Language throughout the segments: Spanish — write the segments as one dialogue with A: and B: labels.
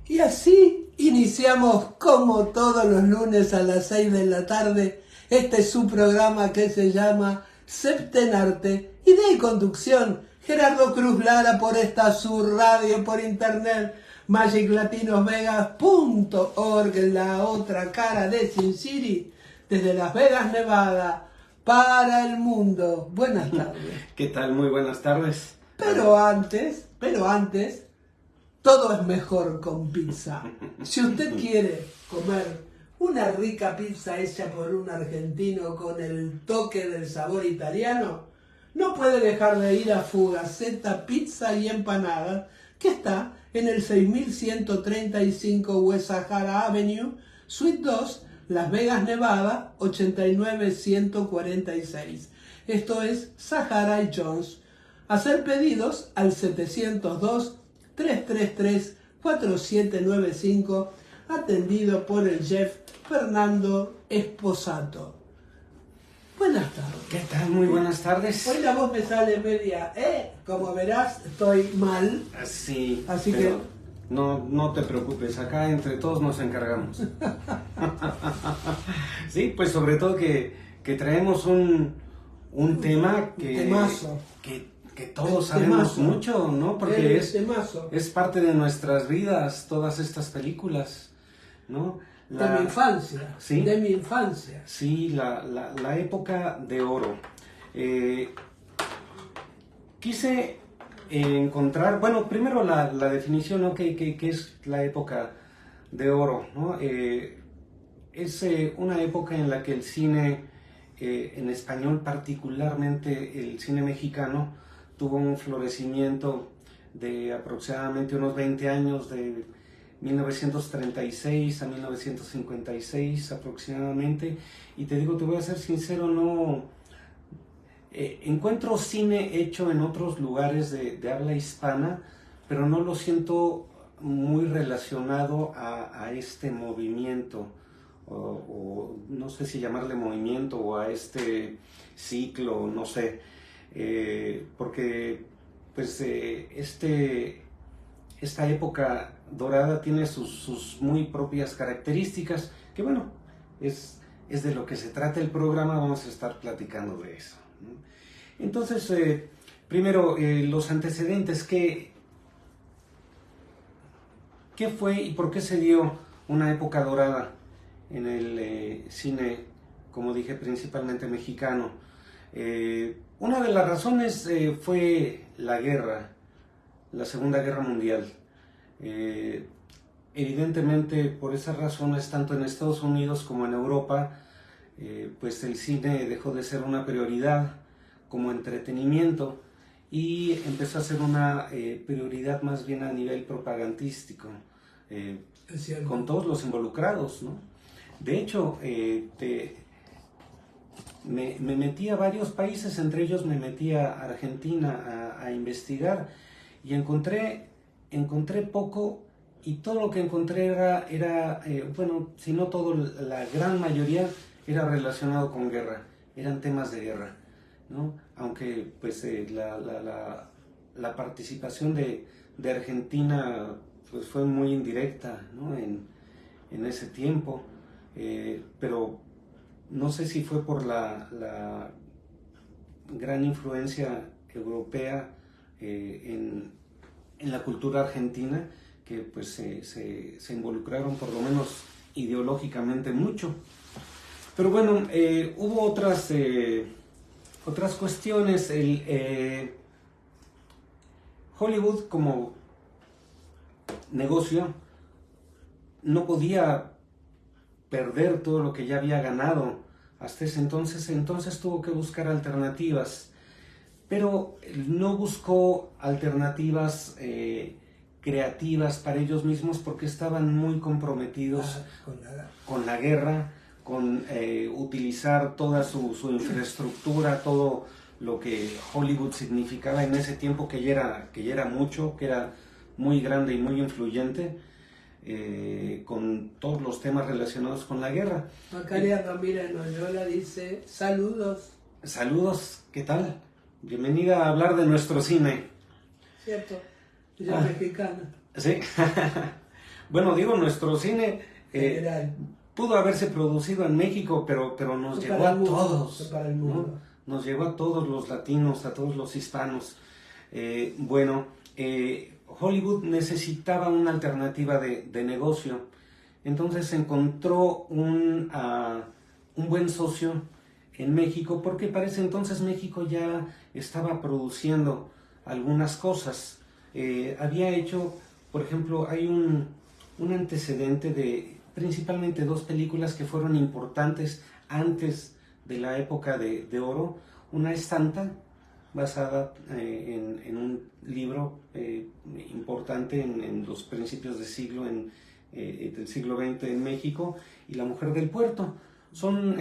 A: Y así iniciamos como todos los lunes a las 6 de la tarde. Este es su programa que se llama Septenarte. Idea y conducción, Gerardo Cruz Lara por esta su radio por internet, magiclatinosvegas.org, la otra cara de Sin City, desde Las Vegas, Nevada, para el mundo. Buenas tardes.
B: ¿Qué tal? Muy buenas tardes.
A: Pero antes, todo es mejor con pizza. Si usted quiere comer una rica pizza hecha por un argentino con el toque del sabor italiano, no puede dejar de ir a Fugaceta Pizza y Empanadas, que está en el 6135 West Sahara Avenue, Suite 2, Las Vegas, Nevada, 89146. Esto es Sahara y Jones. Hacer pedidos al 702-333-4795, atendido por el chef Fernando Esposato. Buenas tardes.
B: ¿Qué tal? Muy buenas tardes.
A: Hoy la voz me sale media, como verás, estoy mal.
B: Sí,
A: Así
B: pero
A: que
B: no te preocupes, acá entre todos nos encargamos. Sí, pues sobre todo que traemos un tema
A: temazo.
B: que todos sabemos
A: Temazo.
B: mucho, ¿no? Porque
A: temazo.
B: es parte de nuestras vidas, todas estas películas, ¿no?
A: De mi infancia.
B: ¿Sí?
A: De mi infancia.
B: Sí, la época de oro. Quise encontrar, bueno, primero la definición, ¿no? ¿Qué es la época de oro, ¿no? Es una época en la que el cine, en español particularmente el cine mexicano, tuvo un florecimiento de aproximadamente unos 20 años, de 1936 a 1956 aproximadamente. Y te digo, te voy a ser sincero, no encuentro cine hecho en otros lugares de habla hispana, pero no lo siento muy relacionado a este movimiento, o no sé si llamarle movimiento, o a este ciclo, no sé, porque pues esta época dorada tiene sus muy propias características, que bueno, es de lo que se trata el programa, vamos a estar platicando de eso, ¿no? Entonces, primero, los antecedentes, ¿qué fue y por qué se dio una época dorada en el cine, como dije, principalmente mexicano? Una de las razones fue la guerra, la Segunda Guerra Mundial. Evidentemente, por esas razones, tanto en Estados Unidos como en Europa, pues el cine dejó de ser una prioridad como entretenimiento y empezó a ser una prioridad más bien a nivel propagandístico, con todos los involucrados, ¿no? De hecho, me metí a varios países, entre ellos me metí a Argentina a investigar, y encontré poco, y todo lo que encontré era bueno, si no todo, la gran mayoría era relacionado con guerra, eran temas de guerra, ¿no? Aunque pues la participación de Argentina pues fue muy indirecta, ¿no? en ese tiempo, pero no sé si fue por la gran influencia europea en la cultura argentina, que pues se involucraron por lo menos ideológicamente mucho. Pero bueno, hubo otras cuestiones. Hollywood como negocio no podía perder todo lo que ya había ganado hasta ese entonces tuvo que buscar alternativas, pero no buscó alternativas creativas para ellos mismos, porque estaban muy comprometidos con la guerra, con utilizar toda su infraestructura, todo lo que Hollywood significaba en ese tiempo, que ya era mucho, que era muy grande y muy influyente, con todos los temas relacionados con la guerra.
A: Macaria Ramírez Noyola dice: saludos.
B: Saludos, ¿qué tal? Bienvenida a hablar de nuestro cine.
A: Cierto, ella es mexicana.
B: Sí. Bueno, digo, nuestro cine
A: general.
B: pudo haberse producido en México, pero nos
A: Fue
B: llegó
A: para
B: a
A: el mundo,
B: todos,
A: fue para el
B: ¿no?
A: mundo.
B: Nos llegó a todos los latinos, a todos los hispanos. Bueno, Hollywood necesitaba una alternativa de negocio, entonces encontró un buen socio en México, porque para ese entonces México ya estaba produciendo algunas cosas. Había hecho, por ejemplo, hay un antecedente de principalmente dos películas que fueron importantes antes de la época de oro. Una es Santa, basada en un libro importante en los principios del siglo XX en México, y La Mujer del Puerto. Son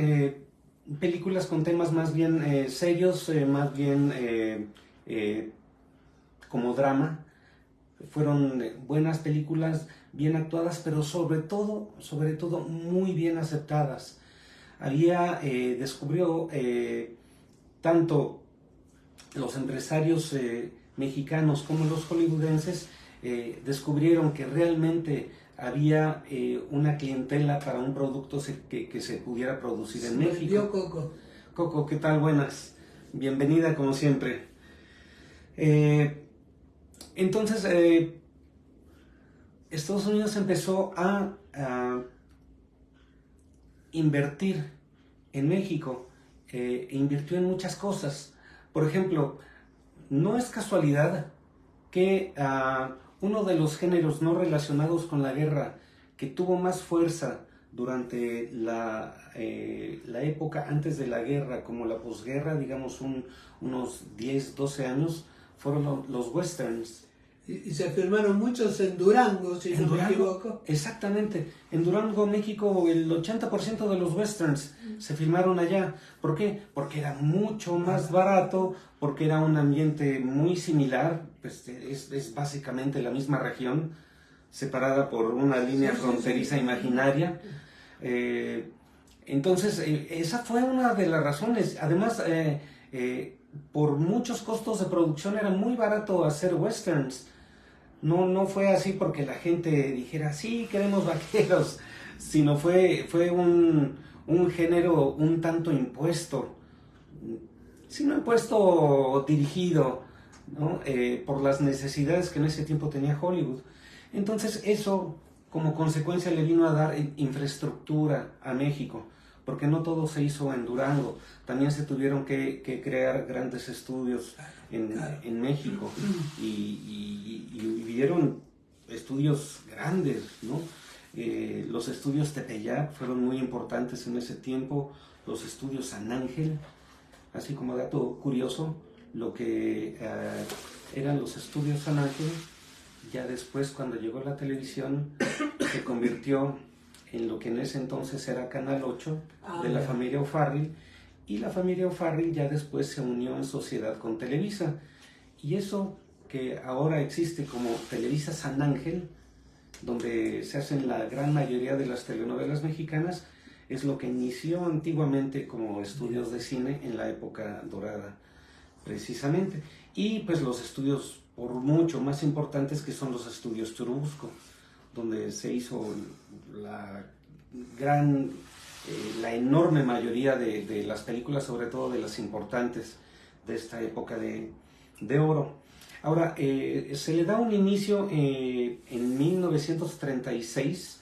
B: películas con temas más bien serios, más bien como drama. Fueron buenas películas, bien actuadas, pero sobre todo muy bien aceptadas. Descubrió tanto los empresarios mexicanos como los hollywoodenses, descubrieron que realmente había una clientela para un producto que se pudiera producir en México.
A: Vendió Coco.
B: Coco, ¿qué tal? Buenas. Bienvenida como siempre. Entonces, Estados Unidos empezó a invertir en México, invirtió en muchas cosas. Por ejemplo, no es casualidad que uno de los géneros no relacionados con la guerra que tuvo más fuerza durante la época antes de la guerra, como la posguerra, digamos unos 10, 12 años, fueron los westerns.
A: Y se filmaron muchos en Durango, si no me equivoco.
B: Exactamente. En Durango, México, el 80% de los westerns se filmaron allá. ¿Por qué? Porque era mucho más barato, porque era un ambiente muy similar, pues es básicamente la misma región, separada por una línea fronteriza imaginaria. Entonces, esa fue una de las razones. Además, por muchos costos de producción era muy barato hacer westerns. No fue así porque la gente dijera, sí, queremos vaqueros, sino fue un género un tanto impuesto, sino impuesto dirigido, ¿no? Por las necesidades que en ese tiempo tenía Hollywood. Entonces eso, como consecuencia, le vino a dar infraestructura a México, porque no todo se hizo en Durango, también se tuvieron que crear grandes estudios en México, y hubieron estudios grandes, ¿no? Los estudios Tepeyac fueron muy importantes en ese tiempo, los estudios San Ángel, así como dato curioso, lo que eran los estudios San Ángel, ya después cuando llegó la televisión se convirtió en lo que en ese entonces era Canal 8 de la familia O'Farrill, y la familia O'Farrill ya después se unió en sociedad con Televisa, y eso que ahora existe como Televisa San Ángel, donde se hacen la gran mayoría de las telenovelas mexicanas, es lo que inició antiguamente como estudios de cine en la época dorada, precisamente. Y pues los estudios por mucho más importantes, que son los estudios Churubusco, donde se hizo la enorme mayoría de las películas, sobre todo de las importantes de esta época de oro. Ahora, se le da un inicio en 1936,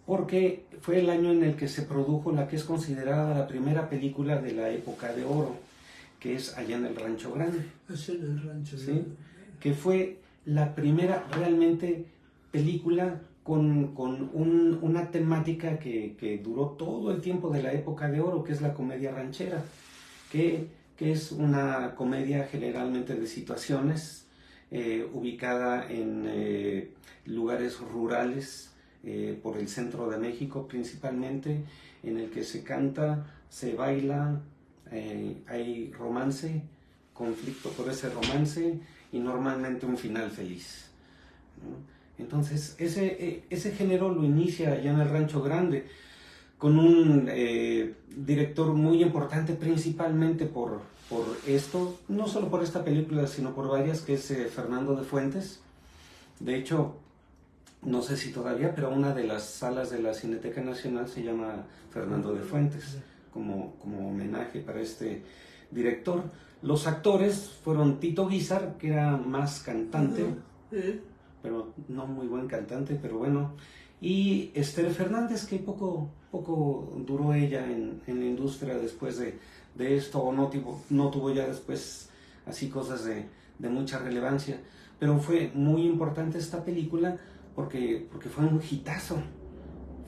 B: porque fue el año en el que se produjo la que es considerada la primera película de la época de oro, que es Allá en el Rancho Grande.
A: Allá en el Rancho
B: ¿sí?
A: Grande.
B: Que fue la primera realmente película con una temática que duró todo el tiempo de la época de oro, que es la comedia ranchera, que es una comedia generalmente de situaciones, ubicada en lugares rurales, por el centro de México principalmente, en el que se canta, se baila, hay romance, conflicto por ese romance y normalmente un final feliz, ¿no? Entonces ese género lo inicia allá en el Rancho Grande con un director muy importante, principalmente por esto, no solo por esta película sino por varias, que es Fernando de Fuentes. De hecho, no sé si todavía, pero una de las salas de la Cineteca Nacional se llama Fernando de Fuentes, como homenaje para este director. Los actores fueron Tito Guízar, que era más cantante, pero no muy buen cantante, pero bueno, y Esther Fernández, que poco duró ella en la industria después de esto, o no tuvo ya después así cosas de mucha relevancia, pero fue muy importante esta película porque fue un hitazo.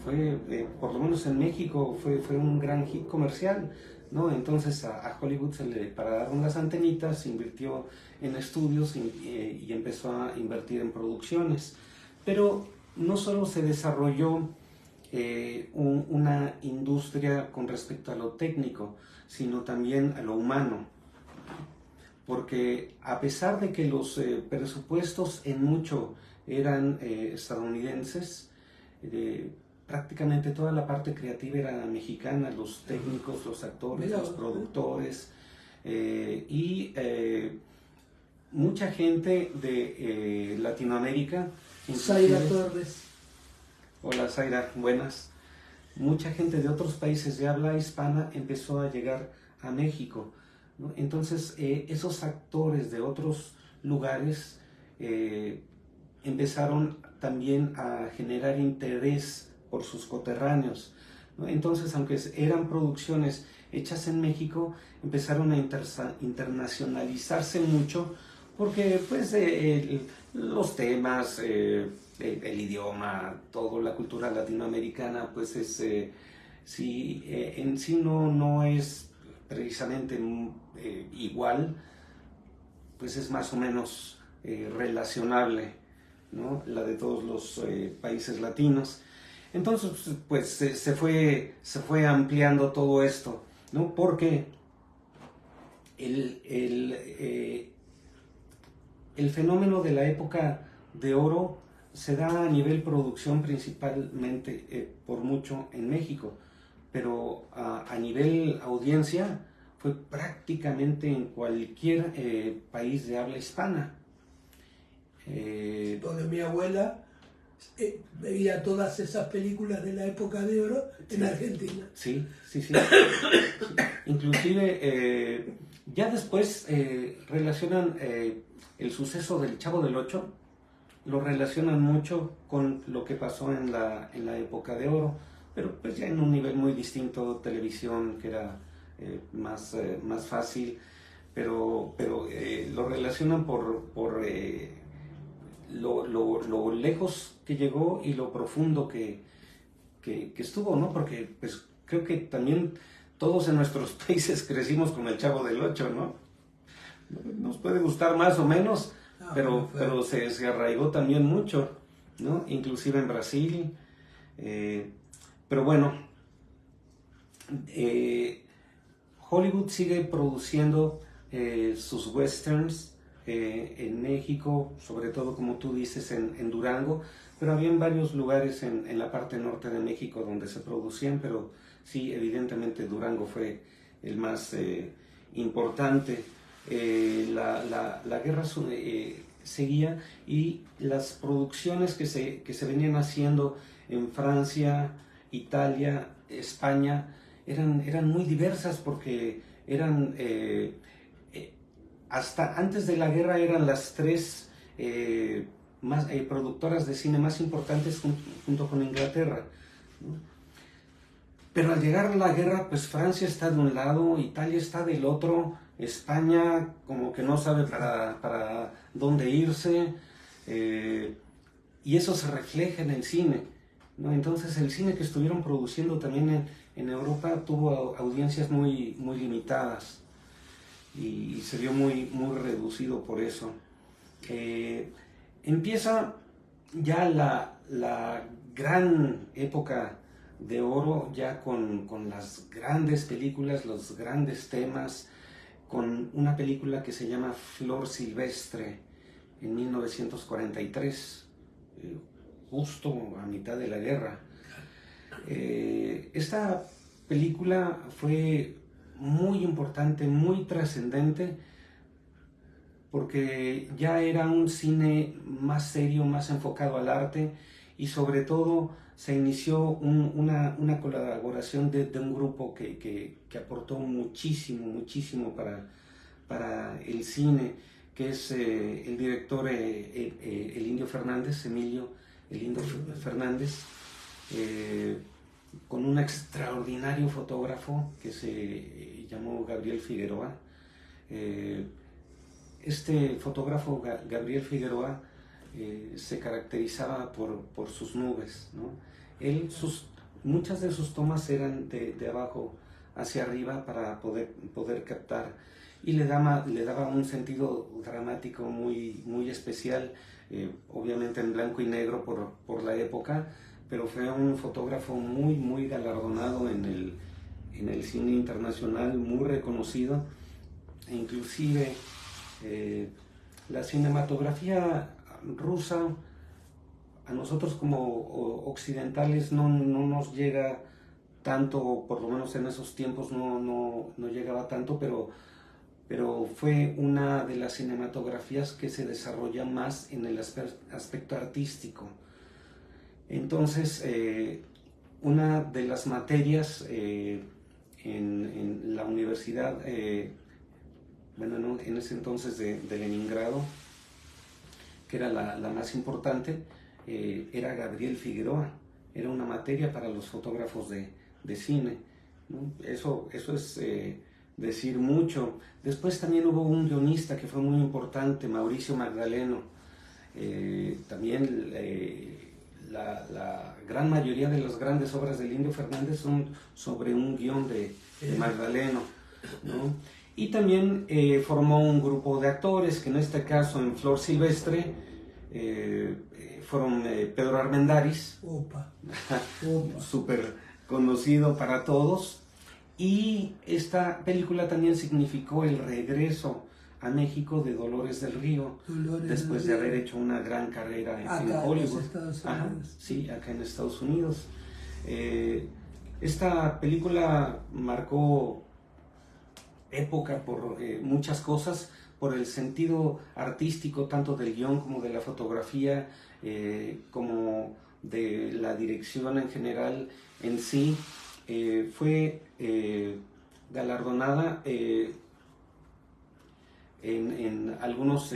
B: Fue, por lo menos en México, fue un gran hit comercial, ¿no? Entonces a Hollywood se le pararon las antenitas, se invirtió en estudios y empezó a invertir en producciones. Pero no solo se desarrolló una industria con respecto a lo técnico, sino también a lo humano. Porque a pesar de que los presupuestos en mucho eran estadounidenses, prácticamente toda la parte creativa era mexicana, los técnicos, los actores, los productores y mucha gente de Latinoamérica.
A: Zaira Torres.
B: Hola Zaira, buenas. Mucha gente de otros países de habla hispana empezó a llegar a México, ¿no? Entonces esos actores de otros lugares empezaron también a generar interés por sus coterráneos, ¿no? Entonces, aunque eran producciones hechas en México, empezaron a internacionalizarse mucho porque pues los temas, el idioma, toda la cultura latinoamericana pues es en sí no es precisamente igual, pues es más o menos relacionable, ¿no? La de todos los países latinos. Entonces, pues se fue ampliando todo esto, ¿no? Porque el fenómeno de la época de oro se da a nivel producción principalmente por mucho en México, pero a nivel audiencia fue prácticamente en cualquier país de habla hispana.
A: Donde mi abuela veía todas esas películas de la época de oro en Argentina.
B: Sí. Inclusive ya después relacionan el suceso del Chavo del Ocho, lo relacionan mucho con lo que pasó en la época de oro, pero pues ya en un nivel muy distinto, televisión que era más fácil, pero lo relacionan por lo lejos que llegó y lo profundo que estuvo, ¿no? Porque pues creo que también todos en nuestros países crecimos con el Chavo del Ocho, ¿no? Nos puede gustar más o menos, pero se arraigó también mucho, ¿no? Inclusive en Brasil. Pero bueno, Hollywood sigue produciendo sus westerns en México, sobre todo como tú dices en Durango, pero había en varios lugares en la parte norte de México donde se producían, pero sí, evidentemente Durango fue el más importante. La guerra seguía y las producciones que se venían haciendo en Francia, Italia, España, eran muy diversas porque eran hasta antes de la guerra eran las tres productoras de cine más importantes junto con Inglaterra, ¿no? Pero al llegar la guerra, pues Francia está de un lado, Italia está del otro, España como que no sabe para dónde irse, y eso se refleja en el cine, ¿no? Entonces el cine que estuvieron produciendo también en Europa tuvo audiencias muy limitadas y se vio muy reducido por eso. Empieza ya la gran época de oro, ya con las grandes películas, los grandes temas, con una película que se llama Flor Silvestre en 1943, justo a mitad de la guerra. Esta película fue muy importante, muy trascendente, porque ya era un cine más serio, más enfocado al arte, y sobre todo se inició una colaboración de un grupo que aportó muchísimo para el cine, que es el director el Indio Fernández, Emilio el Indio Fernández, con un extraordinario fotógrafo que se llamó Gabriel Figueroa. Este fotógrafo, Gabriel Figueroa, se caracterizaba por sus nubes, ¿no? Muchas de sus tomas eran de abajo hacia arriba para poder captar, y le daba un sentido dramático muy especial, obviamente en blanco y negro por la época, pero fue un fotógrafo muy galardonado en el cine internacional, muy reconocido, e inclusive la cinematografía rusa a nosotros como occidentales no nos llega tanto, por lo menos en esos tiempos no llegaba tanto, pero fue una de las cinematografías que se desarrolla más en el aspecto artístico. Entonces, una de las materias en la universidad, en ese entonces de Leningrado, que era la más importante, era Gabriel Figueroa. Era una materia para los fotógrafos de cine, ¿no? Eso es decir mucho. Después también hubo un guionista que fue muy importante, Mauricio Magdaleno. También la gran mayoría de las grandes obras del Indio Fernández son sobre un guión de Magdaleno, ¿no? Y también formó un grupo de actores, que en este caso en Flor Silvestre fueron Pedro Armendáriz, súper conocido para todos, y esta película también significó el regreso a México de Dolores del Río, después de haber hecho una gran carrera en Hollywood. Sí, acá en Estados Unidos. Esta película marcó época por muchas cosas, por el sentido artístico tanto del guión como de la fotografía, como de la dirección en general en sí. Fue galardonada en algunos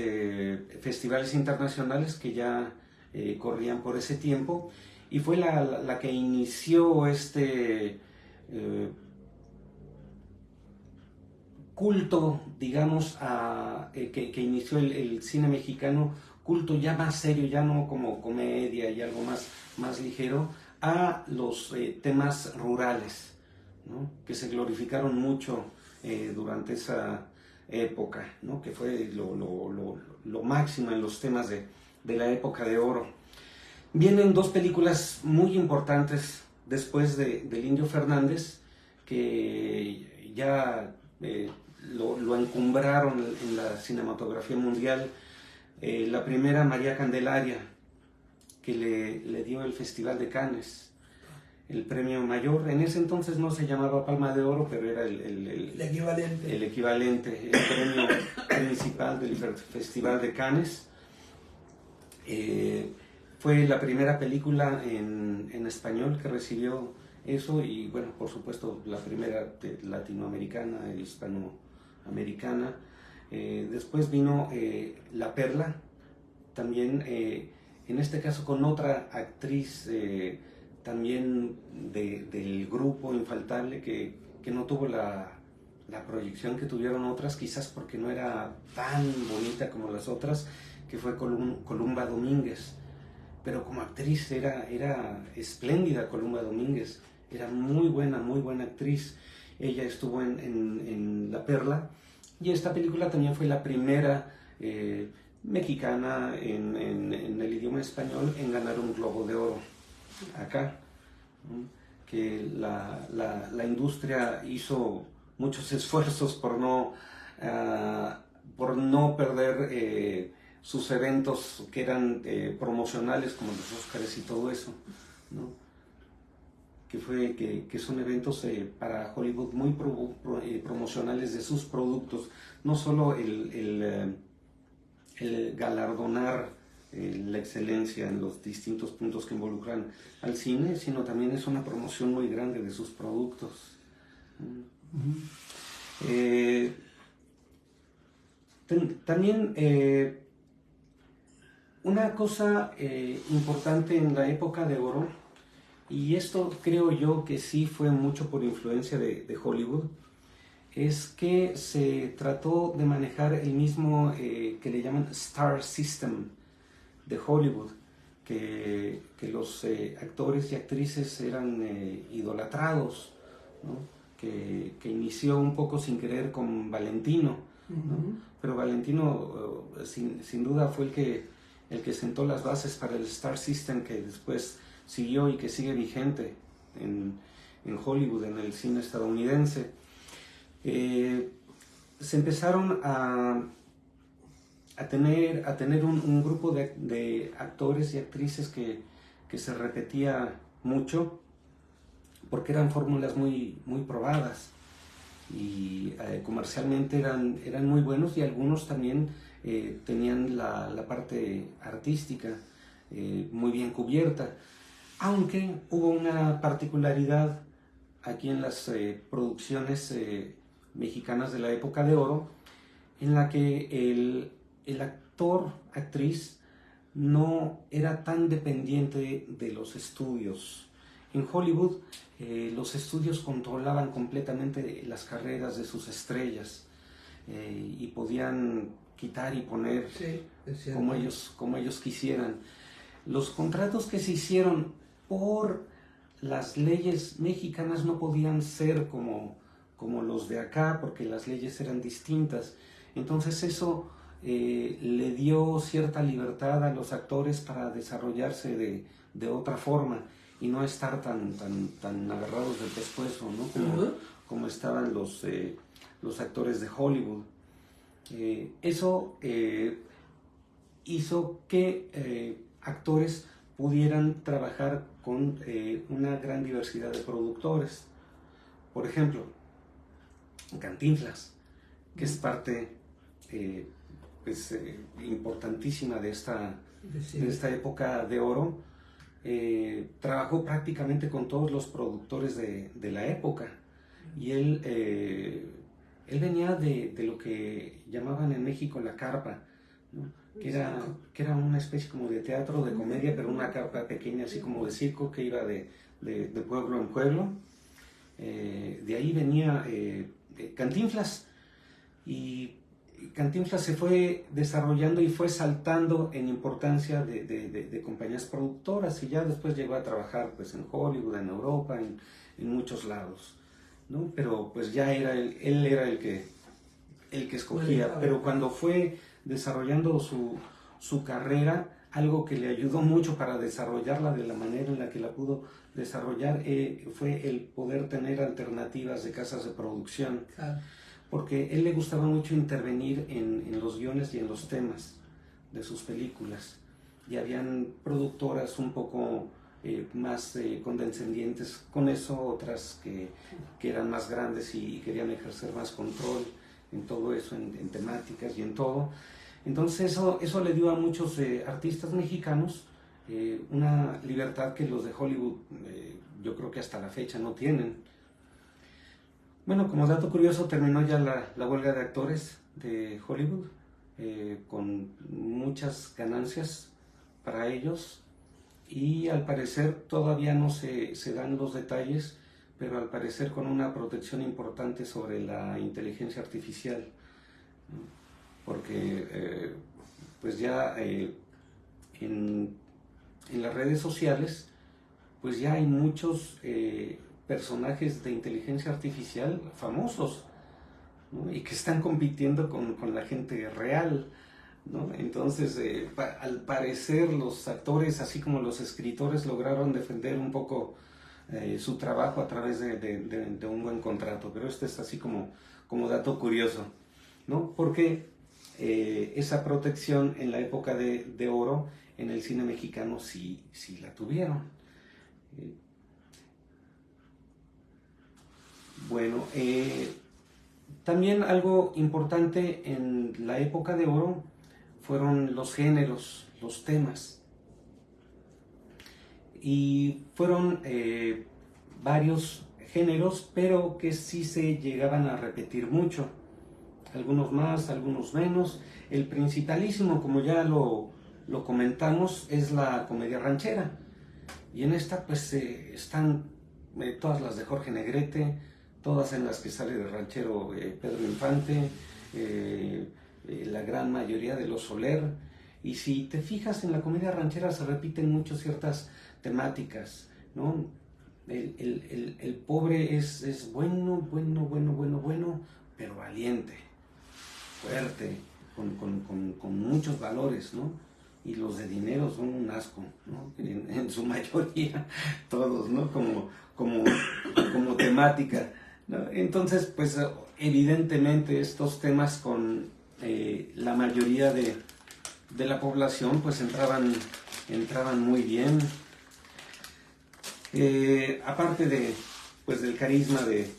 B: festivales internacionales que ya corrían por ese tiempo, y fue la que inició este culto, digamos, que inició el cine mexicano, culto ya más serio, ya no como comedia y algo más ligero, a los temas rurales, ¿no? Que se glorificaron mucho durante esa época, ¿no? Que fue lo máximo en los temas de la época de oro. Vienen dos películas muy importantes después del Indio Fernández, que ya lo encumbraron en la cinematografía mundial. La primera, María Candelaria, que le dio el Festival de Cannes el premio mayor. En ese entonces no se llamaba Palma de Oro, pero era el
A: equivalente.
B: El equivalente, el premio principal del Festival de Cannes. Fue la primera película en español que recibió eso, y bueno, por supuesto la primera latinoamericana, hispanoamericana. Después vino La Perla, también en este caso con otra actriz también del grupo infaltable, que no tuvo la proyección que tuvieron otras, quizás porque no era tan bonita como las otras, que fue Columba Domínguez. Pero como actriz era espléndida. Columba Domínguez era muy buena actriz. Ella estuvo en La Perla, y esta película también fue la primera mexicana en el idioma español en ganar un Globo de Oro acá, ¿no? Que la industria hizo muchos esfuerzos por no perder sus eventos que eran promocionales, como los Óscares y todo eso, ¿no? Que son eventos para Hollywood muy promocionales de sus productos. No solo el galardonar la excelencia en los distintos puntos que involucran al cine, sino también es una promoción muy grande de sus productos. También una cosa importante en la época de oro, y esto creo yo que sí fue mucho por influencia de Hollywood, es que se trató de manejar el mismo que le llaman Star System de Hollywood, que los actores y actrices eran idolatrados, ¿no? que inició un poco sin querer con Valentino, ¿no? Pero Valentino sin duda fue el que sentó las bases para el Star System que después siguió y que sigue vigente en Hollywood, en el cine estadounidense. Se empezaron a tener un grupo de actores y actrices que se repetía mucho, porque eran fórmulas muy probadas y comercialmente eran muy buenos, y algunos también tenían la parte artística muy bien cubierta, aunque hubo una particularidad aquí en las producciones mexicanas de la época de oro, en la que el actor, actriz, no era tan dependiente de los estudios. En Hollywood, los estudios controlaban completamente las carreras de sus estrellas y podían quitar y poner como ellos quisieran. Los contratos que se hicieron por las leyes mexicanas no podían ser como los de acá, porque las leyes eran distintas. Entonces eso le dio cierta libertad a los actores para desarrollarse de otra forma y no estar tan agarrados del pescuezo, ¿no? Como estaban los actores de Hollywood. Eso hizo que actores pudieran trabajar con una gran diversidad de productores. Por ejemplo, Cantinflas, que es parte importantísima de esta época de oro, trabajó prácticamente con todos los productores de la época, y él venía de lo que llamaban en México la carpa, ¿no? que era una especie como de teatro de comedia, pero una carpa pequeña, así como de circo, que iba de pueblo en pueblo. De ahí venía Cantinflas, y Cantinflas se fue desarrollando y fue saltando en importancia de compañías productoras, y ya después llegó a trabajar pues en Hollywood, en Europa, en muchos lados, ¿no? Pero pues ya él era el que escogía. Pero cuando fue desarrollando su carrera, algo que le ayudó mucho para desarrollarla de la manera en la que la pudo desarrollar fue el poder tener alternativas de casas de producción. Claro. Porque él le gustaba mucho intervenir en los guiones y en los temas de sus películas, y habían productoras un poco más condescendientes con eso, otras que eran más grandes y querían ejercer más control en todo eso, en temáticas y en todo. Entonces eso le dio a muchos artistas mexicanos una libertad que los de Hollywood yo creo que hasta la fecha no tienen. Bueno, como dato curioso, terminó ya la huelga de actores de Hollywood con muchas ganancias para ellos, y al parecer todavía no se dan los detalles, pero al parecer con una protección importante sobre la inteligencia artificial, porque pues ya en las redes sociales pues ya hay muchos personajes de inteligencia artificial famosos, ¿no? Y que están compitiendo con la gente real, ¿no? Entonces, al parecer los actores, así como los escritores, lograron defender un poco su trabajo a través de un buen contrato. Pero esto es así como dato curioso, ¿no? Porque esa protección en la época de oro en el cine mexicano sí la tuvieron. Bueno, también algo importante en la época de oro fueron los géneros los temas. Y fueron varios géneros, pero que sí se llegaban a repetir mucho. Algunos más, algunos menos. El principalísimo, como ya lo comentamos, es la comedia ranchera. Y en esta pues están todas las de Jorge Negrete, todas en las que sale de ranchero Pedro Infante, la gran mayoría de los Soler. Y si te fijas, en la comedia ranchera se repiten mucho ciertas temáticas, ¿no? El pobre es bueno, pero valiente, fuerte, con muchos valores, ¿no? Y los de dinero son un asco, ¿no? En su mayoría, todos, ¿no? Como temática, ¿no? Entonces, pues evidentemente estos temas con la mayoría de la población, pues entraban muy bien. Aparte del carisma de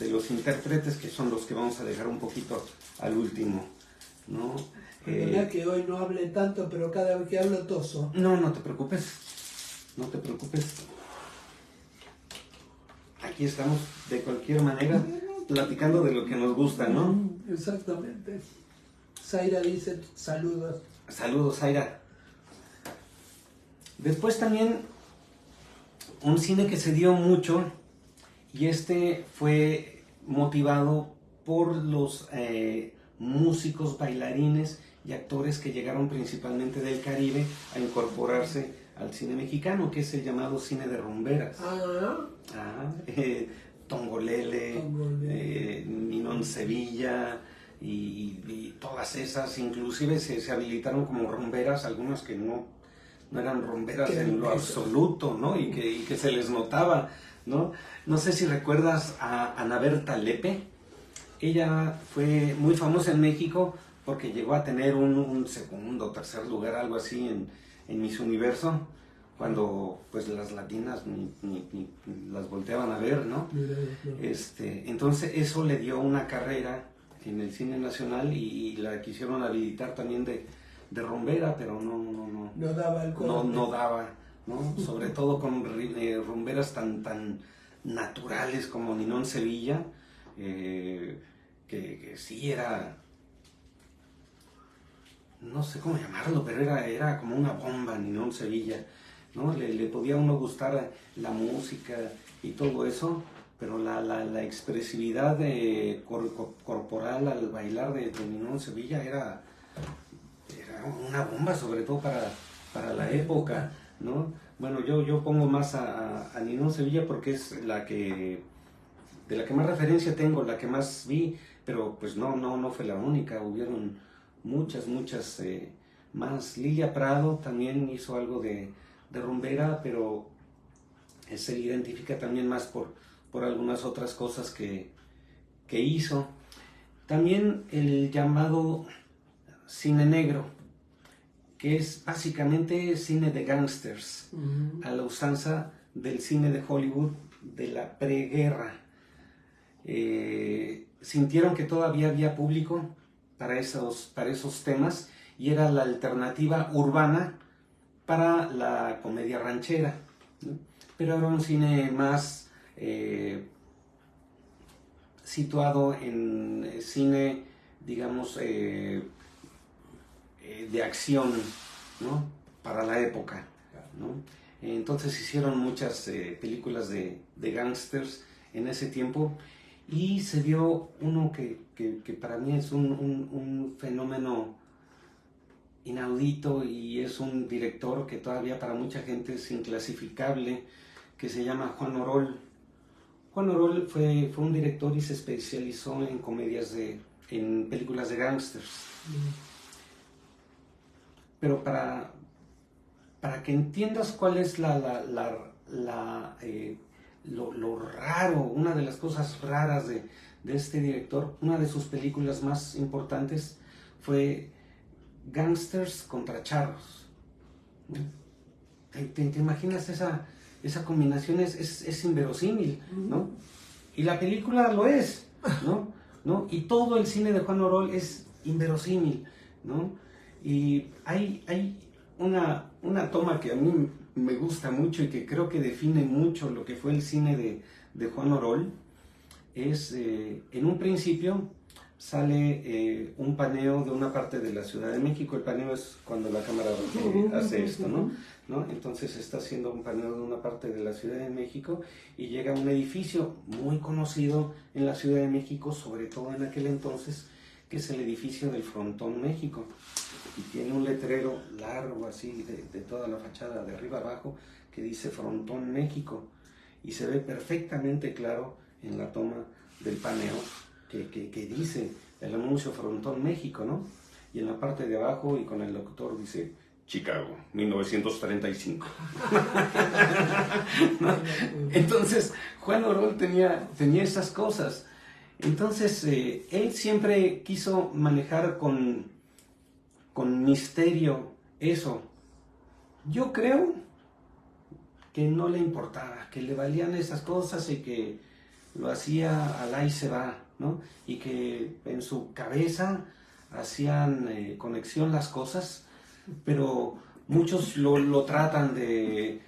B: los intérpretes, que son los que vamos a dejar un poquito al último, ¿no?
A: Perdona que hoy no hable tanto, pero cada vez que hablo toso.
B: No te preocupes, aquí estamos de cualquier manera platicando de lo que nos gusta, ¿no?
A: Exactamente. Zaira dice saludos.
B: Saludos, Zaira. Después también un cine que se dio mucho, y este fue motivado por los músicos, bailarines y actores que llegaron principalmente del Caribe a incorporarse al cine mexicano, que es el llamado cine de rumberas. Tongolele, Ninón Sevilla y todas esas, inclusive se habilitaron como rumberas, algunas que no eran rumberas en lo absoluto, ¿no? Y que se les notaba, ¿no? No sé si recuerdas a Ana Berta Lepe. Ella fue muy famosa en México porque llegó a tener un segundo o tercer lugar, algo así, en Miss Universo, cuando pues las latinas ni las volteaban a ver, ¿no? Entonces eso le dio una carrera en el cine nacional y la quisieron habilitar también de rumbera, pero no
A: daba el corte.
B: No daba, ¿no? Sobre todo con rumberas tan naturales como Ninón Sevilla, que sí era, no sé cómo llamarlo, pero era como una bomba Ninón Sevilla, ¿no? Le podía a uno gustar la música y todo eso, pero la expresividad corporal al bailar de Ninón Sevilla era una bomba, sobre todo para la época, ¿no? Bueno, yo pongo más a Ninón Sevilla porque es de la que más referencia tengo, la que más vi, pero pues no fue la única, hubieron muchas más. Lilia Prado también hizo algo de rumbera, pero se le identifica también más por algunas otras cosas que hizo. También el llamado cine negro, que es básicamente cine de gángsters, a la usanza del cine de Hollywood de la preguerra. Sintieron que todavía había público para esos temas y era la alternativa urbana para la comedia ranchera, ¿no? Pero era un cine más situado en cine, digamos, de acción, ¿no? Para la época, ¿no? Entonces hicieron muchas películas de gángsters en ese tiempo, y se dio uno que para mí es un fenómeno inaudito, y es un director que todavía para mucha gente es inclasificable, que se llama Juan Orol. Juan Orol fue un director y se especializó en en películas de gángsters. Pero para que entiendas cuál es lo raro, una de las cosas raras de este director, una de sus películas más importantes fue Gángsters contra Charros. ¿Te imaginas esa combinación? Es inverosímil, ¿no? Y la película lo es, ¿no? Y todo el cine de Juan Orol es inverosímil, ¿no? Y hay una toma que a mí me gusta mucho y que creo que define mucho lo que fue el cine de Juan Orol. Es, en un principio sale un paneo de una parte de la Ciudad de México. El paneo es cuando la cámara hace esto, ¿no? Entonces está haciendo un paneo de una parte de la Ciudad de México y llega a un edificio muy conocido en la Ciudad de México, sobre todo en aquel entonces, que es el edificio del Frontón México. Y tiene un letrero largo así de toda la fachada, de arriba abajo, que dice Frontón México. Y se ve perfectamente claro en la toma del paneo que dice el anuncio Frontón México, ¿no? Y en la parte de abajo y con el locutor dice Chicago, 1935. ¿No? Entonces, Juan Orol tenía esas cosas. Entonces, él siempre quiso manejar con misterio eso. Yo creo que no le importaba, que le valían esas cosas y que lo hacía al ahí se va, ¿no? Y que en su cabeza hacían conexión las cosas, pero muchos lo tratan de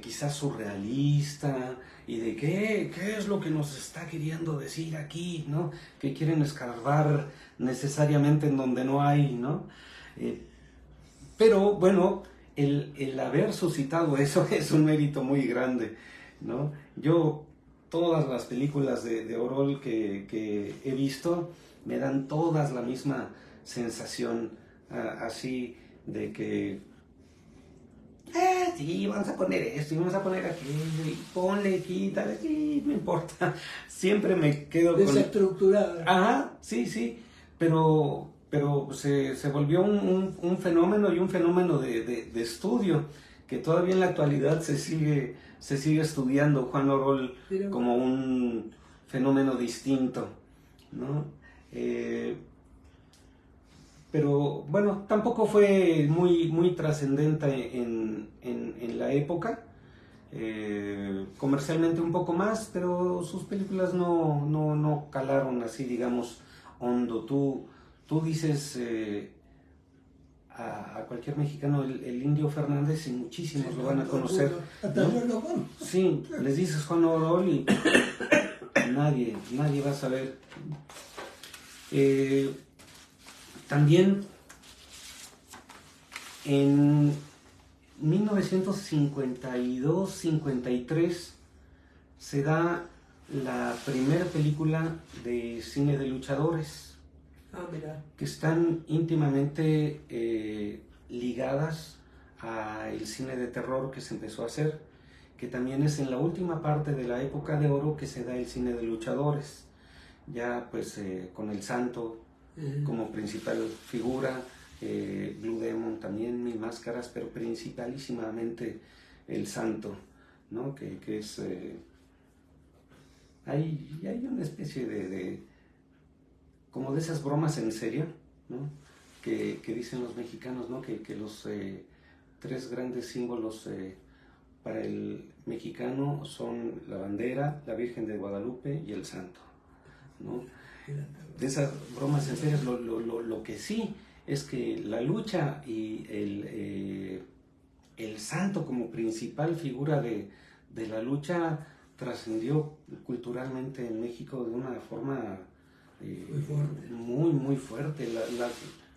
B: quizás surrealista y de qué es lo que nos está queriendo decir aquí, ¿no? Que quieren escarbar necesariamente en donde no hay, ¿no? Pero bueno, el haber suscitado eso es un mérito muy grande, ¿no? Yo, todas las películas de Orol que he visto me dan todas la misma sensación, así de que sí, vamos a poner esto y vamos a poner aquello y ponle, quítale, sí, no importa. Siempre me quedo con...
A: Desestructurada.
B: Ajá, sí, pero se volvió un fenómeno y un fenómeno de estudio que todavía en la actualidad se sigue estudiando Juan Orol como un fenómeno distinto, ¿no? Pero bueno, tampoco fue muy trascendente en la época, comercialmente un poco más, pero sus películas no calaron así, digamos, hondo. Tú dices a cualquier mexicano el Indio Fernández y muchísimos lo van a conocer, ¿no? Sí, les dices Juan Orol y nadie va a saber. También en 1952-53 se da la primera película de cine de luchadores, que están íntimamente ligadas al cine de terror que se empezó a hacer, que también es en la última parte de la época de oro que se da el cine de luchadores, ya pues con El Santo como principal figura, Blue Demon también, Mil Máscaras, pero principalísimamente El Santo, ¿no? Que es... hay una especie de como de esas bromas en serio, ¿no? Que dicen los mexicanos, ¿no? Que los tres grandes símbolos para el mexicano son la bandera, la Virgen de Guadalupe y el Santo, ¿no? De esas bromas en serio, lo que sí es que la lucha y el Santo como principal figura de la lucha trascendió culturalmente en México de una forma muy fuerte.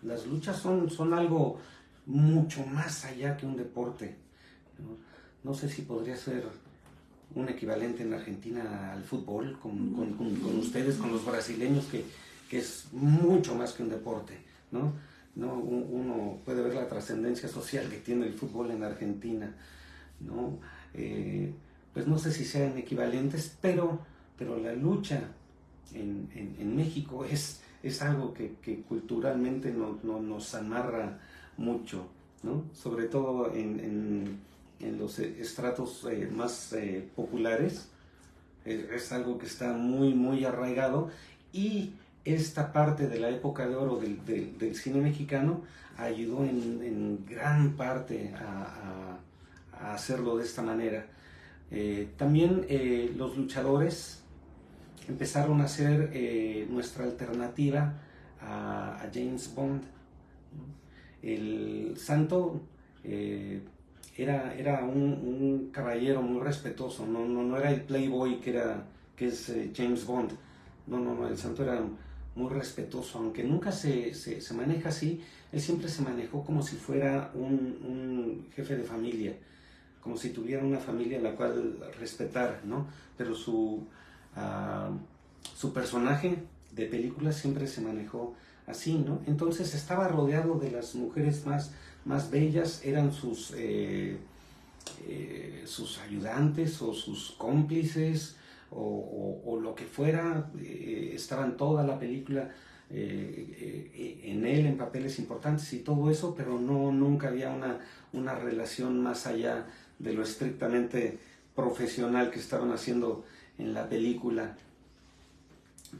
B: Las luchas son algo mucho más allá que un deporte, ¿no? No sé si podría ser un equivalente en Argentina al fútbol con ustedes, con los brasileños, que es mucho más que un deporte, ¿no? Uno puede ver la trascendencia social que tiene el fútbol en Argentina, ¿no? Pues no sé si sean equivalentes, pero la lucha en México es algo que culturalmente nos amarra mucho, ¿no? Sobre todo en los estratos más populares, es algo que está muy arraigado, y esta parte de la época de oro del cine mexicano ayudó en gran parte a hacerlo de esta manera. También los luchadores empezaron a ser nuestra alternativa a James Bond. El Santo eh, era un caballero muy respetuoso, no era el playboy que es James Bond. No, el santo era muy respetuoso, aunque nunca se maneja así. Él siempre se manejó como si fuera un jefe de familia, como si tuviera una familia a la cual respetar, ¿no? Pero su personaje de película siempre se manejó así, ¿no? Entonces estaba rodeado de las mujeres más bellas, eran sus ayudantes o sus cómplices o lo que fuera, estaban toda la película en él, en papeles importantes y todo eso, pero nunca había una relación más allá de lo estrictamente profesional que estaban haciendo en la película.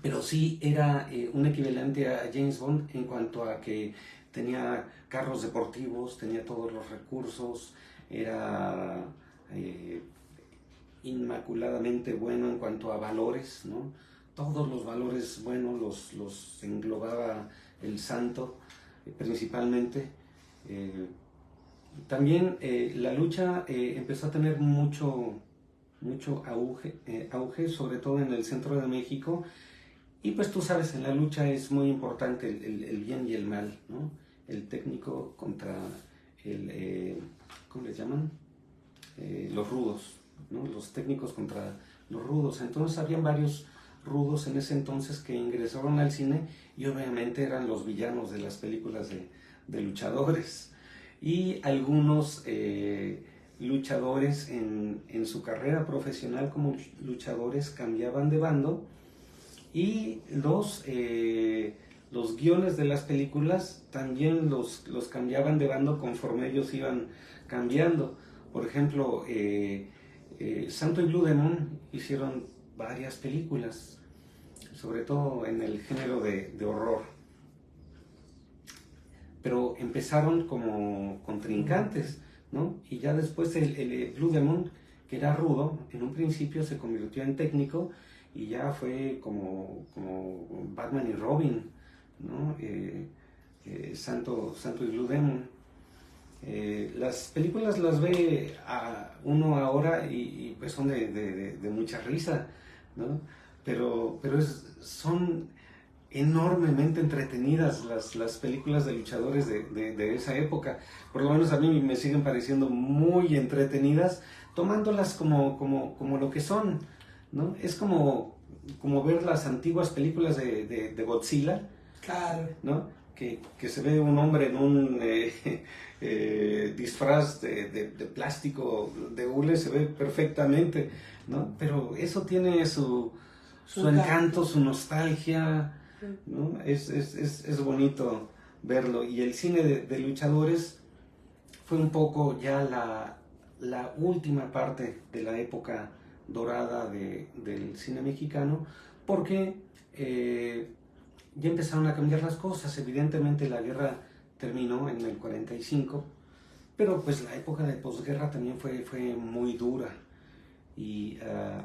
B: Pero sí era un equivalente a James Bond en cuanto a que tenía carros deportivos, tenía todos los recursos, era inmaculadamente bueno en cuanto a valores, ¿no? Todos los valores buenos los englobaba el santo, principalmente. También la lucha empezó a tener mucho auge, sobre todo en el centro de México. Y pues tú sabes, en la lucha es muy importante el bien y el mal, ¿no? El técnico contra ¿cómo les llaman? Los rudos, ¿no? Los técnicos contra los rudos. Entonces habían varios rudos en ese entonces que ingresaron al cine y obviamente eran los villanos de las películas de luchadores. Y algunos luchadores en su carrera profesional como luchadores cambiaban de bando y los guiones de las películas también los cambiaban de bando conforme ellos iban cambiando. Por ejemplo, Santo y Blue Demon hicieron varias películas, sobre todo en el género de horror. Pero empezaron como contrincantes, ¿no? Y ya después el Blue Demon, que era rudo, en un principio se convirtió en técnico y ya fue como Batman y Robin, ¿no? Santo y Blue Demon. Las películas las ve uno ahora y pues son de mucha risa, ¿no? Pero son enormemente entretenidas las películas de luchadores de esa época. Por lo menos a mí me siguen pareciendo muy entretenidas, tomándolas como lo que son, ¿no? Es como ver las antiguas películas de Godzilla,
A: Claro.
B: ¿no? Que se ve un hombre en un disfraz de plástico de hule, se ve perfectamente, ¿no? Pero eso tiene su encanto, su nostalgia, ¿no? Es bonito verlo. Y el cine de luchadores fue un poco ya la última parte de la época dorada del cine mexicano, porque ya empezaron a cambiar las cosas. Evidentemente la guerra terminó en el 45, pero pues la época de posguerra también fue muy dura. Y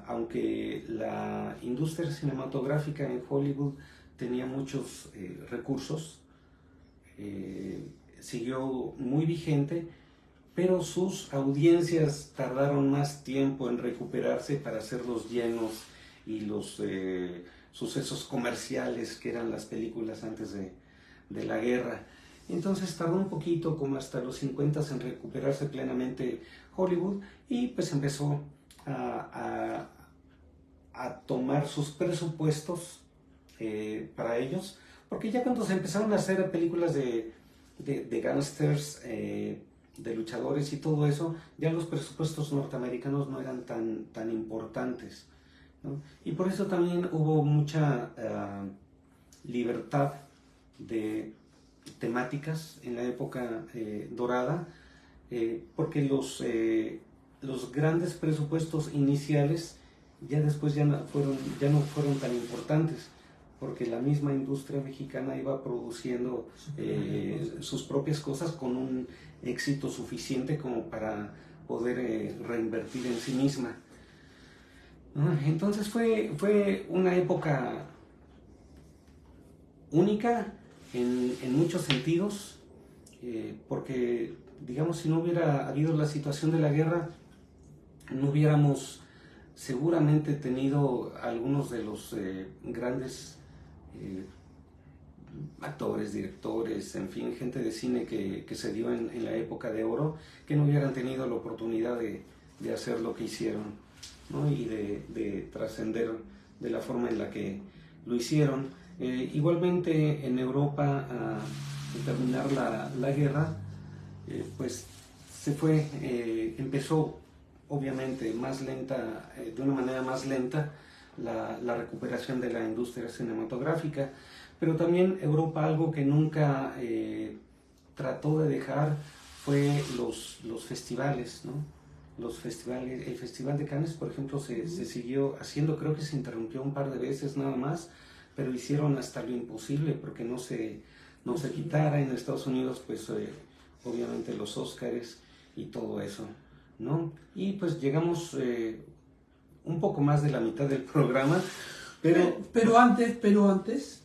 B: aunque la industria cinematográfica en Hollywood tenía muchos recursos, siguió muy vigente, pero sus audiencias tardaron más tiempo en recuperarse para hacer los llenos y los sucesos comerciales que eran las películas antes de la guerra. Entonces tardó un poquito, como hasta los 50, en recuperarse plenamente Hollywood, y pues empezó a tomar sus presupuestos para ellos, porque ya cuando se empezaron a hacer películas de gángsters, de luchadores y todo eso, ya los presupuestos norteamericanos no eran tan importantes, ¿no? Y por eso también hubo mucha libertad de temáticas en la época dorada, porque los grandes presupuestos iniciales ya después ya no fueron tan importantes, porque la misma industria mexicana iba produciendo sus propias cosas con un éxito suficiente como para poder reinvertir en sí misma. Entonces fue una época única en muchos sentidos, porque digamos, si no hubiera habido la situación de la guerra, no hubiéramos seguramente tenido algunos de los grandes actores, directores, en fin, gente de cine que se dio en la época de oro, que no hubieran tenido la oportunidad de hacer lo que hicieron, ¿no? Y de trascender de la forma en la que lo hicieron. Igualmente en Europa, al terminar la guerra, pues se fue, empezó obviamente más lenta, de una manera más lenta, la recuperación de la industria cinematográfica, pero también Europa algo que nunca trató de dejar fue los festivales, ¿no? Los festivales, el Festival de Cannes, por ejemplo, se siguió haciendo, creo que se interrumpió un par de veces nada más, pero hicieron hasta lo imposible porque no se quitara. En Estados Unidos, pues obviamente los Óscares y todo eso, ¿no? Y pues llegamos un poco más de la mitad del programa,
A: pero antes,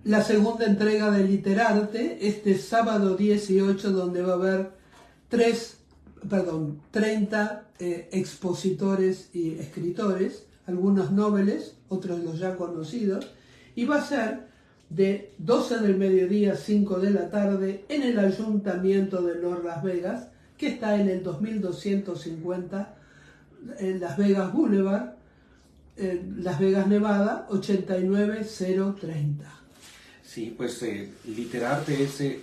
A: la segunda entrega de Literarte, este sábado 18, donde va a haber 30 expositores y escritores, algunos noveles, otros los ya conocidos, y va a ser de 12 del mediodía a 5 de la tarde en el Ayuntamiento de North Las Vegas, que está en el 2250 en Las Vegas Boulevard, Las Vegas, Nevada, 89030.
B: Sí, pues Literarte es... les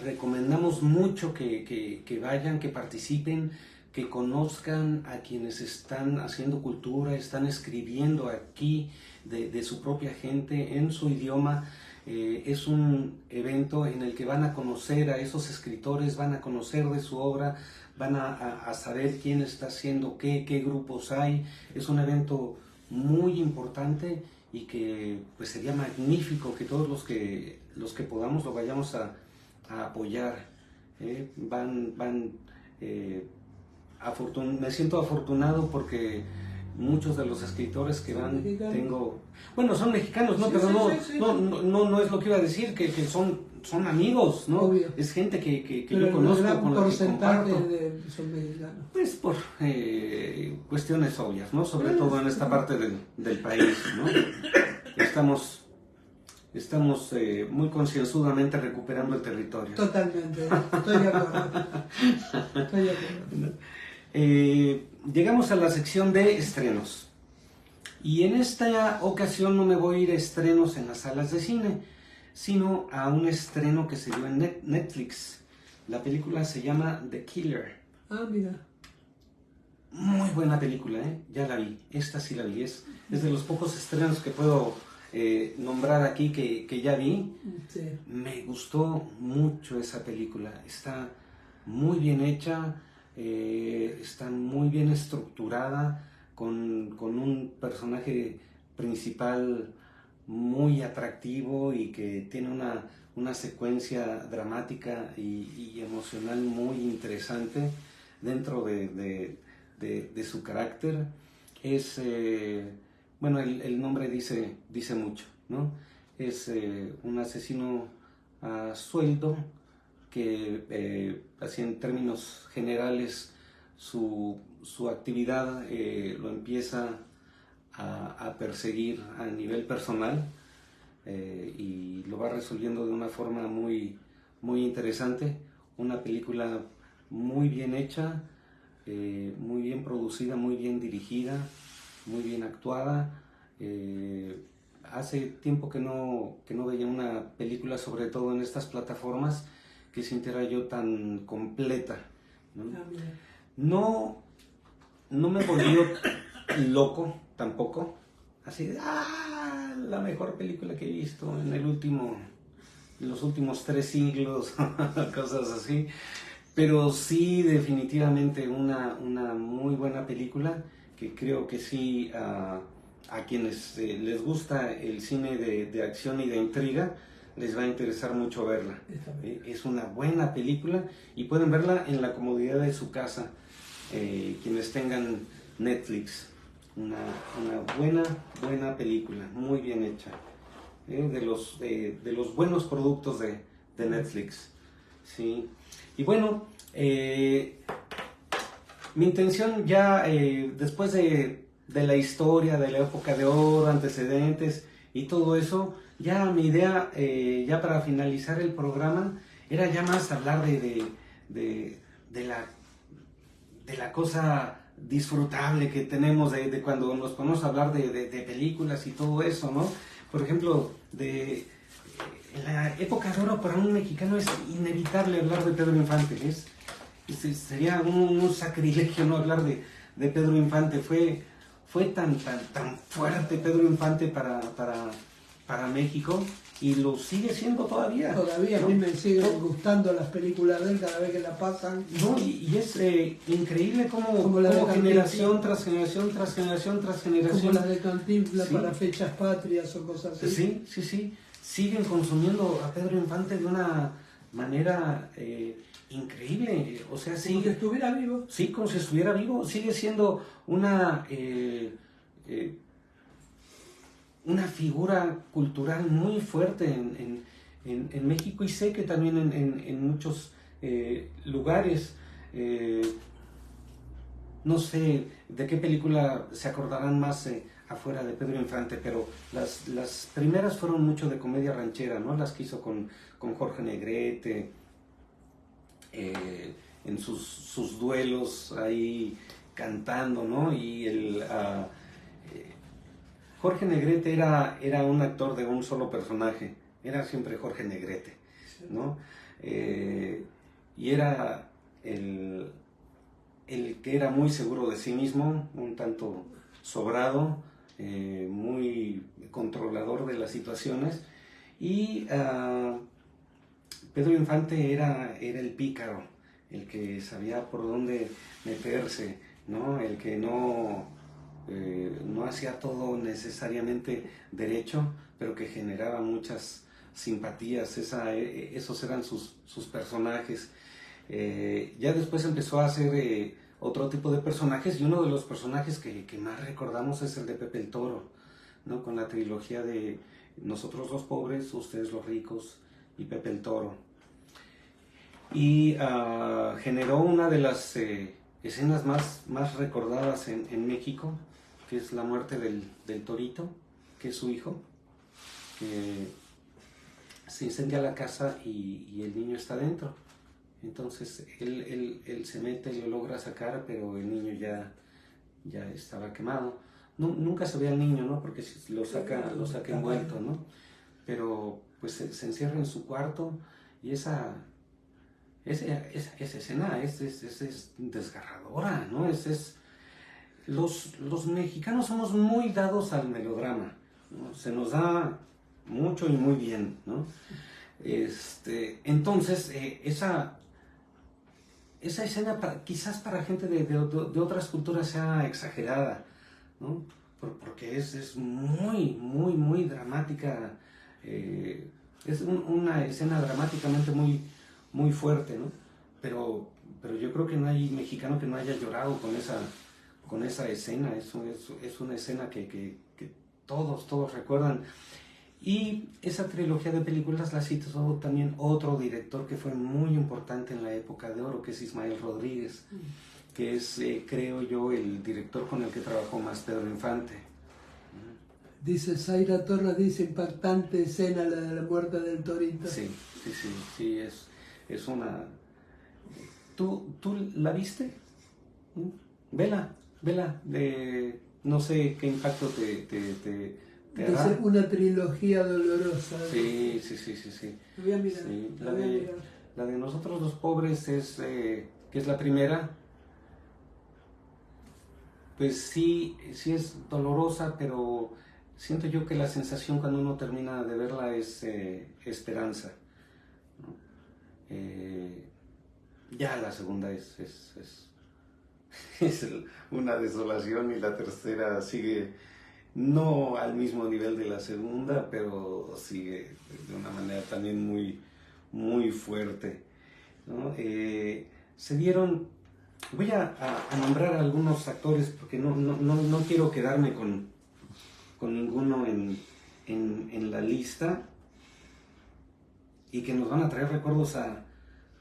B: recomendamos mucho que vayan, que participen, que conozcan a quienes están haciendo cultura, están escribiendo aquí de su propia gente, en su idioma. Es un evento en el que van a conocer a esos escritores, van a conocer de su obra, van a saber quién está haciendo qué grupos hay. Es un evento muy importante y que pues sería magnífico que todos los que podamos lo vayamos a apoyar. Me siento afortunado porque muchos de los escritores que van, son mexicanos, ¿no?
A: Sí,
B: pero
A: sí.
B: No es lo que iba a decir, que son amigos, ¿no?
A: Obvio.
B: Es gente que
A: pero
B: yo conozco,
A: gran
B: con la que
A: porcentaje
B: comparto.
A: son mexicanos.
B: Pues por cuestiones obvias, ¿no? Sobre todo en esta parte del país, ¿no? Estamos muy concienzudamente recuperando el territorio.
A: Totalmente, estoy de acuerdo.
B: Llegamos a la sección de estrenos. Y en esta ocasión no me voy a ir a estrenos en las salas de cine, sino a un estreno que se dio en Netflix. La película se llama The Killer.
A: Ah, mira.
B: Muy buena película, ¿eh? Ya la vi. Esta sí la vi. Es de los pocos estrenos que puedo nombrar aquí que ya vi.
A: Sí.
B: Me gustó mucho esa película. Está muy bien hecha, está muy bien estructurada, con un personaje principal muy atractivo y que tiene una secuencia dramática y emocional muy interesante dentro de su carácter. Es, el nombre dice mucho, ¿no? Es un asesino a sueldo que, así en términos generales, su actividad lo empieza a perseguir a nivel personal y lo va resolviendo de una forma muy, muy interesante. Una película muy bien hecha, muy bien producida, muy bien dirigida, muy bien actuada. Hace tiempo que no veía una película, sobre todo en estas plataformas, que sintiera yo tan completa, ¿no? No me volvió loco tampoco, así de la mejor película que he visto en los últimos 3 siglos, cosas así, pero sí definitivamente una muy buena película que creo que sí a quienes les gusta el cine de acción y de intriga les va a interesar mucho verla. Es una buena película y pueden verla en la comodidad de su casa, quienes tengan Netflix. Una buena película, muy bien hecha, de los buenos productos de Netflix. Sí. Y bueno, mi intención ya, después de la historia, de la época de oro, antecedentes y todo eso, ya mi idea, ya para finalizar el programa, era ya más hablar de la cosa disfrutable que tenemos de cuando nos ponemos a hablar de películas y todo eso, ¿no? Por ejemplo, en la época de oro para un mexicano es inevitable hablar de Pedro Infante, sería un sacrilegio no hablar de Pedro Infante. Fue tan fuerte Pedro Infante para México y lo sigue siendo todavía.
A: Todavía, ¿no? A mí me siguen gustando las películas de él cada vez que la pasan.
B: No, y es increíble cómo generación tras generación tras generación tras generación.
A: Como las de Cantinflas, sí, para fechas patrias o cosas así.
B: Sí. Siguen consumiendo a Pedro Infante de una manera increíble. O sea,
A: como si estuviera vivo.
B: Sí, como si estuviera vivo. Sigue siendo una figura cultural muy fuerte en México, y sé que también en muchos lugares. No sé de qué película se acordarán más afuera de Pedro Infante, pero las primeras fueron mucho de comedia ranchera, ¿no? Las que hizo con Jorge Negrete, en sus duelos ahí cantando, ¿no? Y Jorge Negrete era un actor de un solo personaje, era siempre Jorge Negrete, ¿no? Y era el que era muy seguro de sí mismo, un tanto sobrado, muy controlador de las situaciones, y Pedro Infante era el pícaro, el que sabía por dónde meterse, ¿no? El que no hacía todo necesariamente derecho, pero que generaba muchas simpatías. Esos eran sus personajes. Ya después empezó a hacer otro tipo de personajes, y uno de los personajes que más recordamos es el de Pepe el Toro, ¿no? Con la trilogía de Nosotros los pobres, ustedes los ricos y Pepe el Toro. Y generó una de las escenas más recordadas en México, que es la muerte del Torito, que es su hijo, que se incendia la casa y el niño está dentro. Entonces él se mete y lo logra sacar, pero el niño ya estaba quemado. Nunca se ve al niño, ¿no? Porque lo saca envuelto, ¿no? Pero pues se encierra en su cuarto, y esa escena es desgarradora, ¿no? Los mexicanos somos muy dados al melodrama, ¿no? Se nos da mucho y muy bien, ¿no? Entonces, esa escena quizás para gente de otras culturas sea exagerada, ¿no? Porque es muy, muy, muy dramática, es una escena dramáticamente muy, muy fuerte, ¿no? Pero yo creo que no hay mexicano que no haya llorado con esa escena. Es una escena que todos recuerdan. Y esa trilogía de películas la citó también otro director que fue muy importante en la época de oro, que es Ismael Rodríguez, que es, creo yo, el director con el que trabajó más Pedro Infante.
A: Dice Zaira Torres, dice impactante escena la de la muerte del Torito.
B: Sí, es una... ¿Tú la viste? Vela, no sé qué impacto te
A: dice una trilogía dolorosa.
B: Sí.
A: Lo voy a mirar.
B: Sí, la de Nosotros los pobres que es la primera. Pues sí es dolorosa, pero siento yo que la sensación cuando uno termina de verla es esperanza, ¿no? Ya la segunda es una desolación, y la tercera sigue no al mismo nivel de la segunda, pero sigue de una manera también muy, muy fuerte, ¿no? Se dieron, voy a nombrar algunos actores porque no quiero quedarme con ninguno en la lista, y que nos van a traer recuerdos a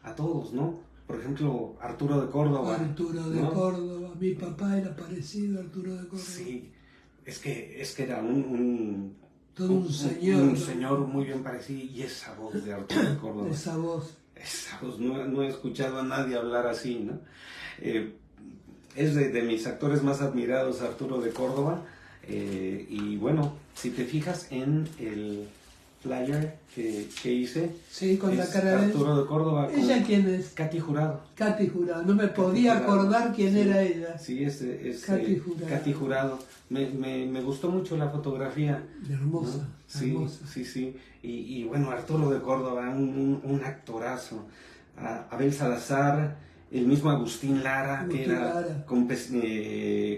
B: a todos, ¿no? Por ejemplo, Arturo de Córdoba.
A: Arturo de
B: ¿no?
A: Córdoba, mi papá era parecido a Arturo de Córdoba.
B: Sí, es que era
A: todo un señor.
B: Un señor muy bien parecido, y esa voz de Arturo de Córdoba.
A: Esa voz,
B: no he escuchado a nadie hablar así, ¿no? Es de mis actores más admirados, Arturo de Córdoba, y bueno, si te fijas en el flyer que hice,
A: sí, con la cara de
B: Arturo de Córdoba.
A: ¿Ella quién es?
B: Katy Jurado.
A: Katy Jurado, no me podía acordar quién era ella.
B: Sí, es
A: Katy Jurado.
B: Katy Jurado. Me gustó mucho la fotografía.
A: Hermosa,
B: ¿no? Sí,
A: hermosa.
B: sí. Y bueno, Arturo de Córdoba, un actorazo. Abel Salazar, el mismo Agustín Lara, que era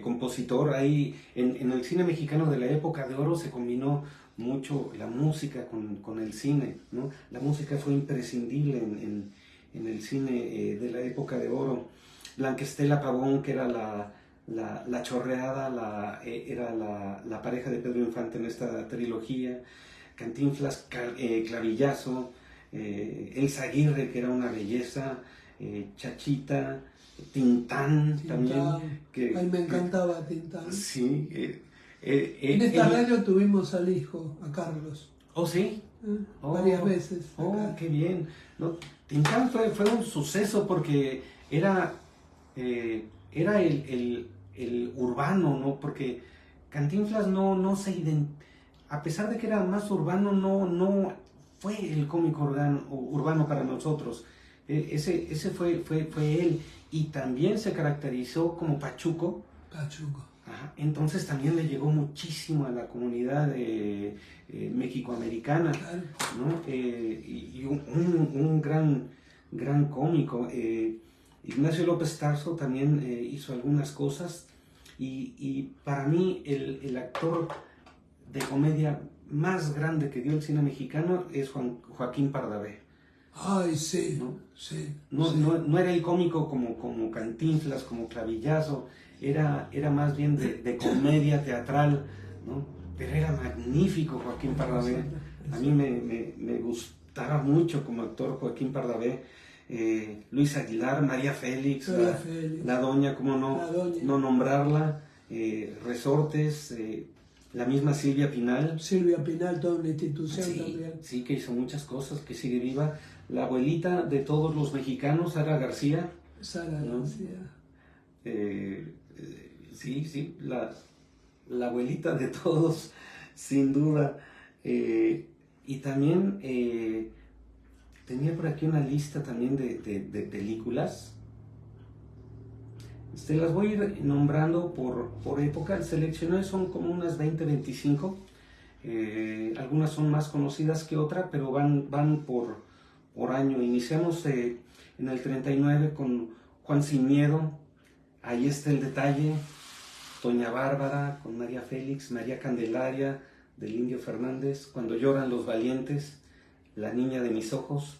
B: compositor. Ahí en el cine mexicano de la época de oro se combinó mucho la música con el cine, ¿no? La música fue imprescindible en el cine de la época de oro. Blanquestela Pavón, que era la chorreada, era la pareja de Pedro Infante en esta trilogía. Cantinflas, Clavillazo, Elsa Aguirre, que era una belleza, Chachita, Tintán también.
A: Ay, me encantaba Tintán.
B: Sí.
A: En esta radio tuvimos al hijo, a Carlos.
B: ¿Oh, sí?
A: Varias veces.
B: Oh, qué bien. No, Tintán fue un suceso porque era el urbano, ¿no? Porque Cantinflas no se a pesar de que era más urbano, no fue el cómico urbano para nosotros. Ese fue él. Y también se caracterizó como Pachuco. Ajá. Entonces también le llegó muchísimo a la comunidad mexicoamericana, claro. ¿no? Y un gran cómico. Ignacio López Tarso también hizo algunas cosas, y para mí el actor de comedia más grande que dio el cine mexicano es Joaquín Pardavé.
A: Ay, sí,
B: ¿no?
A: Sí,
B: no,
A: sí.
B: No era el cómico como Cantinflas, como Clavillazo, era más bien de comedia teatral, ¿no? Pero era magnífico Joaquín Pardavé. A mí me gustaba mucho como actor Joaquín Pardavé. Luis Aguilar, María Félix, la doña, cómo no nombrarla, Resortes, la misma Silvia Pinal.
A: Silvia Pinal, toda una institución
B: sí,
A: también.
B: Sí, que hizo muchas cosas, que sigue viva. La abuelita de todos los mexicanos, Sara García.
A: Sara García.
B: Sí, la abuelita de todos, sin duda. Y también tenía por aquí una lista también de películas. Las voy a ir nombrando por época. Seleccioné, son como unas 20, 25. Algunas son más conocidas que otras, pero van por año. Iniciamos en el 39 con Juan Sin Miedo, Ahí está el detalle, Doña Bárbara con María Félix, María Candelaria del Indio Fernández, Cuando lloran los valientes, La niña de mis ojos,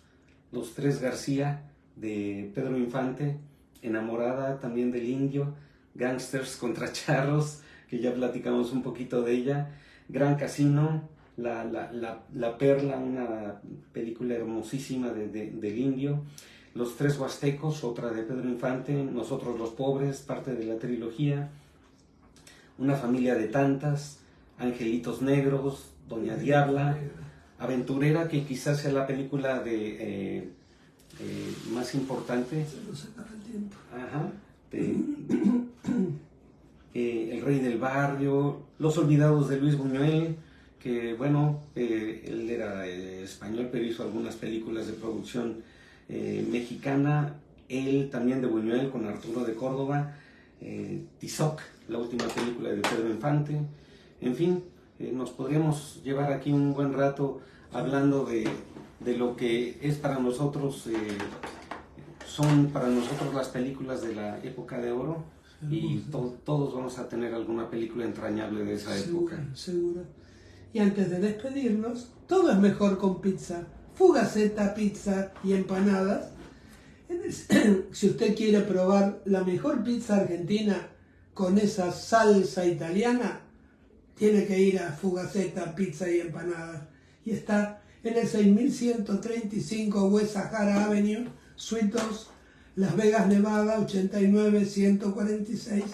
B: Los tres García de Pedro Infante, Enamorada también del Indio, Gangsters contra Charros, que ya platicamos un poquito de ella, Gran Casino, La Perla, una película hermosísima del Indio, Los tres Huastecos, otra de Pedro Infante, Nosotros los pobres, parte de la trilogía, Una familia de tantas, Angelitos negros, Doña Diabla, Aventurera, que quizás sea la película más importante.
A: Se nos acaba el tiempo.
B: Ajá. El Rey del Barrio, Los olvidados de Luis Buñuel, que bueno, él era español, pero hizo algunas películas de producción mexicana. Él también de Buñuel con Arturo de Córdoba, Tizoc, la última película de Pedro Infante. En fin, nos podríamos llevar aquí un buen rato hablando de lo que es para nosotros, son para nosotros las películas de la época de oro, y todos vamos a tener alguna película entrañable de esa época.
A: Seguro. Y antes de despedirnos, todo es mejor con pizza. Fugaceta, pizza y empanadas. Si usted quiere probar la mejor pizza argentina con esa salsa italiana, tiene que ir a Fugaceta, pizza y empanadas. Y está en el 6135 West Sahara Avenue, Suite 2, Las Vegas, Nevada, 89146,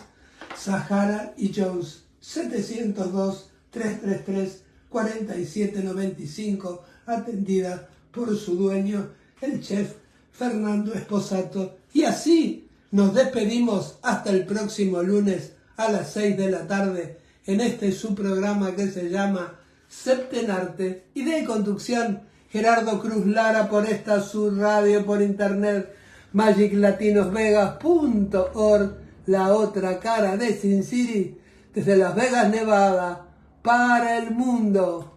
A: Sahara y Jones, 702-333-4795, atendida por su dueño, el chef Fernando Esposato. Y así nos despedimos hasta el próximo lunes a las 6 de la tarde en este su programa que se llama Septenarte. Idea y conducción Gerardo Cruz Lara, por esta su radio por internet magiclatinosvegas.org, la otra cara de Sin City, desde Las Vegas, Nevada, para el mundo.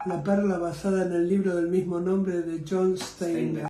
A: La perla basada en el libro del mismo nombre de John Steinbeck.